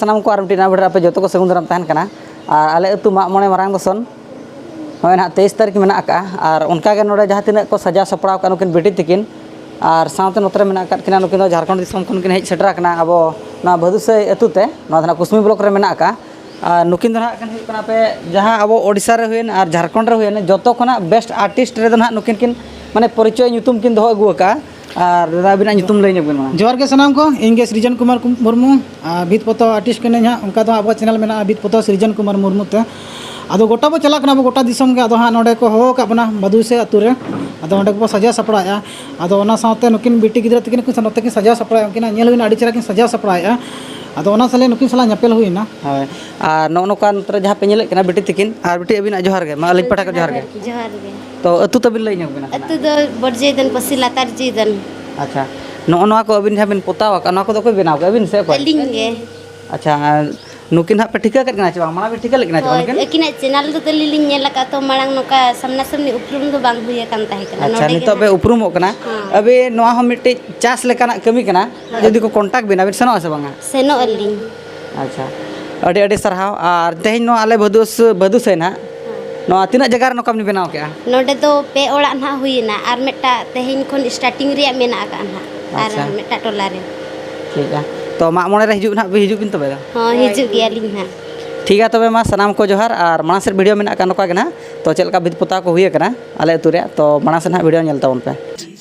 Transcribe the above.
सानाम को आर मिट्टी भिडियो पे जो को सगुन दाराम तहन कना और आले अतु माग मणे मारांग दसन होय ना 23 तारीख मेना का और उनका के नोडे जहां तिना को सजा सपड़ाव का नुकिन बेटी तिकिन और साथ नोतरे मेना का किना नुकिन झारखंड दिसम खन किन हेज सेटरा कना अब ना भदुसई अतुते ना कुसमी ब्लॉक रे मेना का नुकिन ना कन हुई कना पे जहां अब ओडिशा रे हुएन और झारखंड रे हुएन जतो खना बेस्ट आर्टिस्ट रे ना नुकिन किन माने परिचय ᱧᱩᱛᱩᱢ किन दोहो अगु का और दादा बिना ᱧᱩᱛᱩम लई ᱧᱚᱜ बेन जोहार के सनाम को इनके सृजन कुमार मुर्मू भीत पतो आर्टिस्ट कने हाँ उनका तो अब चैनल में भीत पतो सृजन कुमार मुर्मू ते अदो गोटा बो चला कना गोटा दिसम के अदो हाँ नोडे को हो का बना मधुसे अतु रे अदो ओंडे को सजा सपड़ाया अदो ओना साथे नुकिन बेटी गिद्रा तकिन को नोते की सजा सपड़ाया उनकिन नेल हुइना आडी चरा किन सजा सपड़ाया अदो ओना साले नुकिन साला ñapel हुइना हाय और नोका नोतरे जहां पे नेले कना बेटी तिकिन और बेटी अबिना जोहार गे मा अलि पटा को जोहार गे तो अतु तबिन लई ᱧᱚᱜ बेना अतु दो बरजेदन पसिलातार जेदन अच्छा नोआ को अबिन जहां बिन पोतावा का ना को दो को बेनाव के अबिन से को अलिंग गे अच्छा नुकिन हा पे ठिका कर गना चबा माना भी ठिका लेकिन चबा नुकिन एकिन चैनल तो तलिलिं नेला का तो मांग नोका सामना सामने उपरुम दो बांग हुई कान ताहे कना अच्छा नितो बे उपरुम कना अबे नोआ हम मिट्टी चास लेकाना कमी कना यदि को कांटेक्ट बिना बिन सनो से बांगा सेनो अलिंग अच्छा अडे अडे सरहाव और तेहिन नो आले बदुसै ना नो तिना जगह रे नोका बनाव के नोडे तो पे ओड़ा ना हुईना और मेटा तेहिन खन स्टार्टिंग रे मेना का ना और मेटा टोला रे ठीक है तो मा मोने रे हिजु ना हिजु बिन तबे हां हिजु गेलिंग ना ठीक है तबे मा सनाम को जोहार और माना से वीडियो मेना का नोका के ना तो चलका बिद पोता को हुई कना आले अतु रे तो माना से ना वीडियो नेल तावन पे